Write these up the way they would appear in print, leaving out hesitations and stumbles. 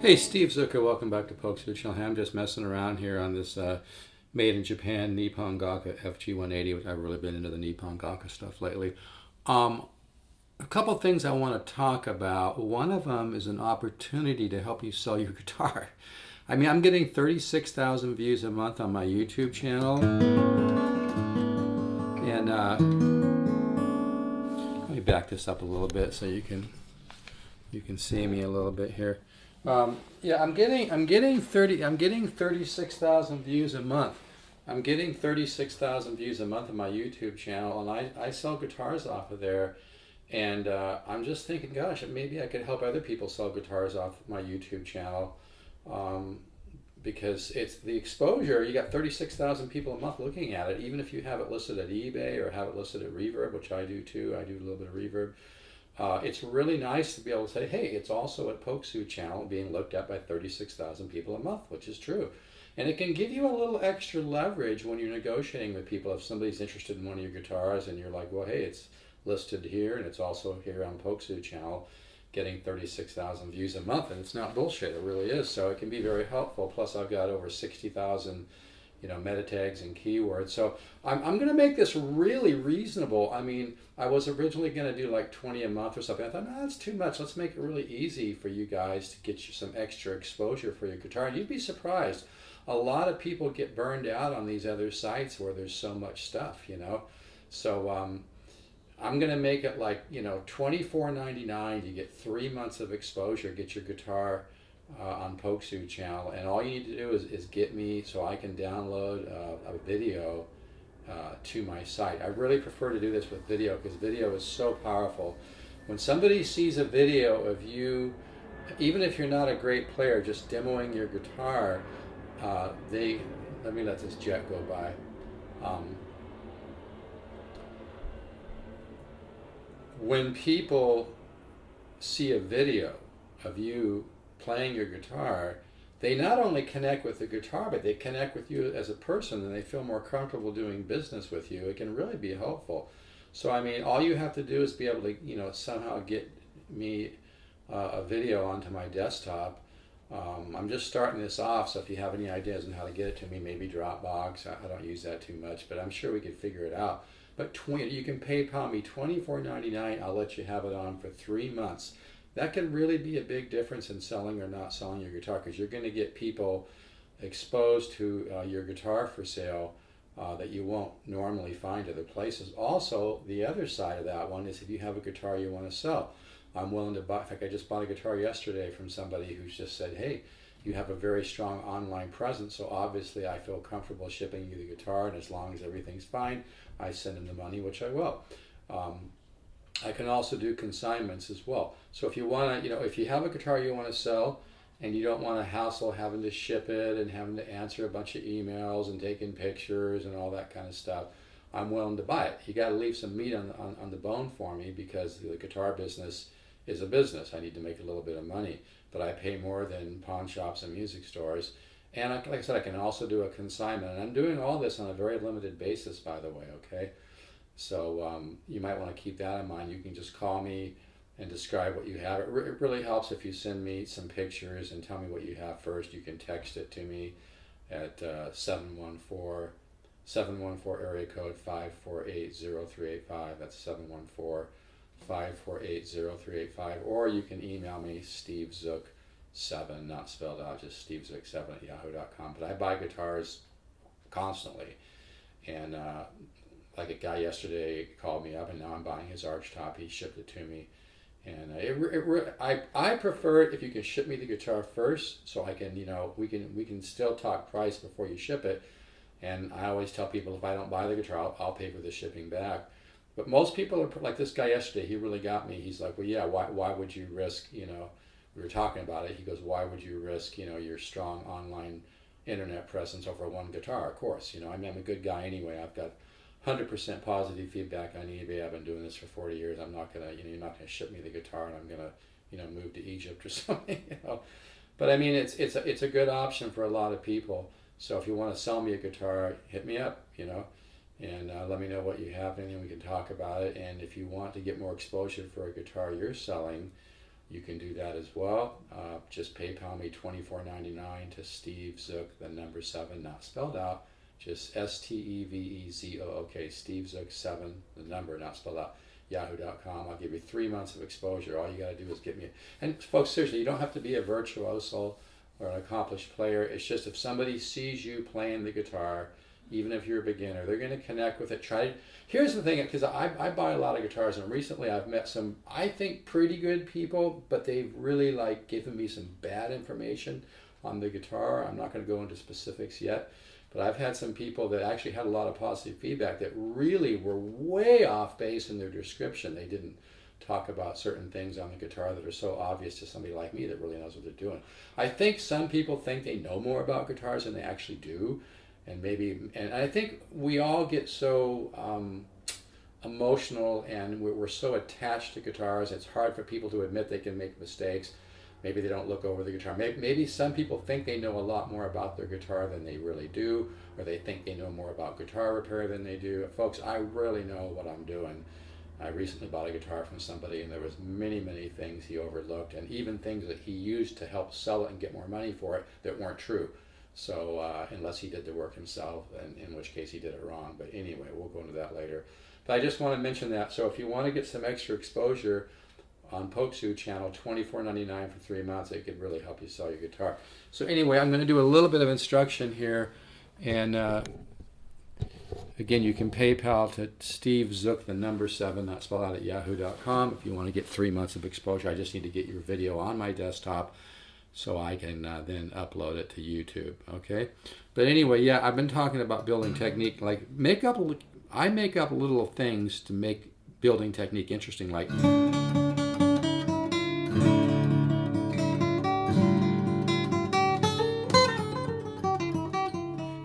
Hey, Steve Zucker, welcome back to Polkzoo Channel. Hey, I'm just messing around here on this made in Japan Nippon Gakka FG180, which I've really been into the Nippon Gakka stuff lately. Um, a couple things I want to talk about. One of them is an opportunity to help you sell your guitar. I mean, I'm getting 36,000 views a month on my YouTube channel, and let me back this up a little bit so you can see me a little bit here. Yeah, I'm getting 36,000 views a month. I'm getting 36,000 views a month on my YouTube channel, and I sell guitars off of there. And I'm just thinking, gosh, maybe I could help other people sell guitars off my YouTube channel, because it's the exposure. You got 36,000 people a month looking at it, even if you have it listed at eBay or have it listed at Reverb, which I do too. I do a little bit of Reverb. It's really nice to be able to say, hey, it's also at Polkzoo Channel being looked at by 36,000 people a month, which is true. And it can give you a little extra leverage when you're negotiating with people. If somebody's interested in one of your guitars and you're like, well, hey, it's listed here and it's also here on Polkzoo Channel, getting 36,000 views a month, and it's not bullshit, it really is. So it can be very helpful. Plus I've got over 60,000 meta tags and keywords. So I'm going to make this really reasonable. I mean, I was originally going to do like 20 a month or something. I thought, no, that's too much. Let's make it really easy for you guys to get you some extra exposure for your guitar. And you'd be surprised. A lot of people get burned out on these other sites where there's so much stuff. So I'm going to make it like, $24.99. You get 3 months of exposure, get your guitar on Polkzoo Channel, and all you need to do is get me so I can download a video to my site. I really prefer to do this with video because video is so powerful. When somebody sees a video of you, even if you're not a great player, just demoing your guitar, let me let this jet go by. When people see a video of you playing your guitar, they not only connect with the guitar, but they connect with you as a person, and they feel more comfortable doing business with you. It can really be helpful. So I mean, all you have to do is be able to somehow get me a video onto my desktop. I'm just starting this off, so if you have any ideas on how to get it to me, maybe Dropbox. I don't use that too much, but I'm sure we could figure it out. But you can PayPal me $24.99. I'll let you have it on for 3 months. That can really be a big difference in selling or not selling your guitar, because you're going to get people exposed to your guitar for sale that you won't normally find other places. Also, the other side of that one is if you have a guitar you want to sell. I'm willing to buy. In fact, I just bought a guitar yesterday from somebody who's just said, hey, you have a very strong online presence, so obviously I feel comfortable shipping you the guitar, and as long as everything's fine, I send him the money, which I will. I can also do consignments as well. So if you want to, if you have a guitar you want to sell and you don't want to hassle having to ship it and having to answer a bunch of emails and taking pictures and all that kind of stuff, I'm willing to buy it. You got to leave some meat on the bone for me, because the guitar business is a business. I need to make a little bit of money, but I pay more than pawn shops and music stores. And like I said, I can also do a consignment. And I'm doing all this on a very limited basis, by the way, okay? So you might want to keep that in mind. You can just call me and describe what you have. It really helps if you send me some pictures and tell me what you have first. You can text it to me at 714 area code 548-0385. That's 714-548-0385. Or you can email me, stevezook7, not spelled out, just stevezook7 at yahoo.com. But I buy guitars constantly. And like a guy yesterday called me up, and now I'm buying his arch top. He shipped it to me, and I prefer it if you can ship me the guitar first, so I can we can still talk price before you ship it. And I always tell people, if I don't buy the guitar, I'll pay for the shipping back. But most people are like this guy yesterday. He really got me. He's like, well, yeah, why would you risk? We were talking about it. He goes, why would you risk your strong online internet presence over one guitar? Of course, I'm a good guy anyway. I've got 100% positive feedback on eBay. I've been doing this for 40 years. I'm not gonna, you're not gonna ship me the guitar and I'm gonna, move to Egypt or something, But I mean, it's a good option for a lot of people. So if you want to sell me a guitar, hit me up, and let me know what you have, and then we can talk about it. And if you want to get more exposure for a guitar you're selling, you can do that as well. just PayPal me $24.99 to Steve Zook, the number 7, not spelled out, just STEVEZOOK, Steve Zook 7, the number, not spelled out, yahoo.com. I'll give you 3 months of exposure. All you got to do is get me. And folks, seriously, you don't have to be a virtuoso or an accomplished player. It's just if somebody sees you playing the guitar, even if you're a beginner, they're going to connect with it. Here's the thing, because I buy a lot of guitars, and recently I've met some, I think, pretty good people, but they've really like given me some bad information on the guitar. I'm not going to go into specifics yet, but I've had some people that actually had a lot of positive feedback that really were way off base in their description. They didn't talk about certain things on the guitar that are so obvious to somebody like me that really knows what they're doing. I think some people think they know more about guitars than they actually do. And I think we all get so emotional, and we're so attached to guitars. It's hard for people to admit they can make mistakes. Maybe they don't look over the guitar. Maybe some people think they know a lot more about their guitar than they really do, or they think they know more about guitar repair than they do. Folks, I really know what I'm doing. I recently bought a guitar from somebody, and there was many, many things he overlooked, and even things that he used to help sell it and get more money for it that weren't true. So unless he did the work himself, in which case he did it wrong. But anyway, we'll go into that later. But I just want to mention that. So if you want to get some extra exposure on Polkzoo Channel, $24.99 for 3 months, it could really help you sell your guitar. So anyway, I'm going to do a little bit of instruction here. And again, you can PayPal to Steve Zook, the number 7, not spelled out, at yahoo.com. If you want to get 3 months of exposure, I just need to get your video on my desktop, so I can then upload it to YouTube, okay? But anyway, yeah, I've been talking about building technique. Like, I make up little things to make building technique interesting, like...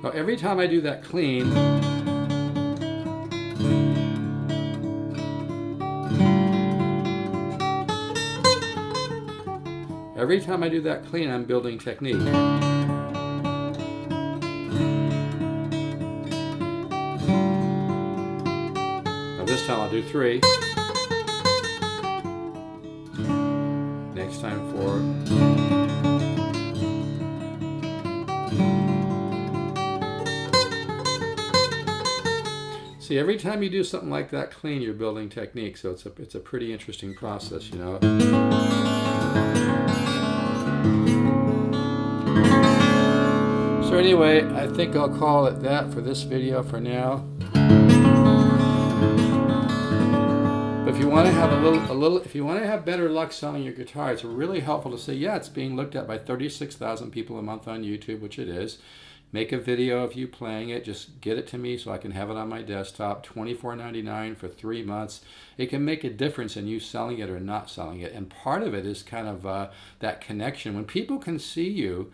Now, every time I do that clean... Every time I do that clean, I'm building technique. Now this time I'll do 3. Next time 4. See, every time you do something like that clean, you're building technique. So it's a pretty interesting process, you know. So anyway, I think I'll call it that for this video for now. But if you want to have if you want to have better luck selling your guitar, it's really helpful to say, yeah, it's being looked at by 36,000 people a month on YouTube, which it is. Make a video of you playing it. Just get it to me so I can have it on my desktop. $24.99 for 3 months. It can make a difference in you selling it or not selling it. And part of it is kind of that connection. When people can see you,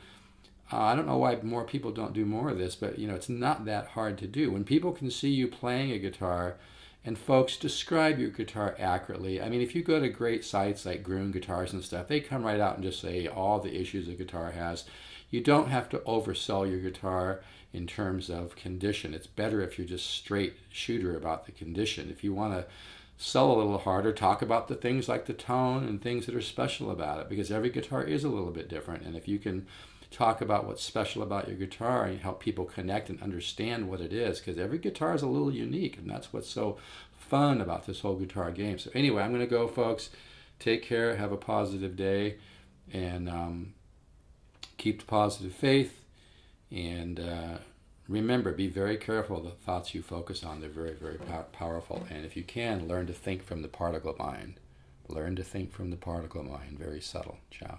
I don't know why more people don't do more of this, but you know, it's not that hard to do. When people can see you playing a guitar, and folks, describe your guitar accurately. I mean, if you go to great sites like Groon Guitars and stuff, they come right out and just say all the issues a guitar has. You don't have to oversell your guitar in terms of condition. It's better if you're just straight shooter about the condition. If you want to sell a little harder, talk about the things like the tone and things that are special about it, because every guitar is a little bit different. And if you can talk about what's special about your guitar and help people connect and understand what it is, because every guitar is a little unique, and that's what's so fun about this whole guitar game. So anyway, I'm going to go, folks. Take care. Have a positive day, and keep the positive faith. And remember, be very careful of the thoughts you focus on. They're very, very powerful. And if you can, learn to think from the particle mind. Learn to think from the particle mind. Very subtle. Ciao.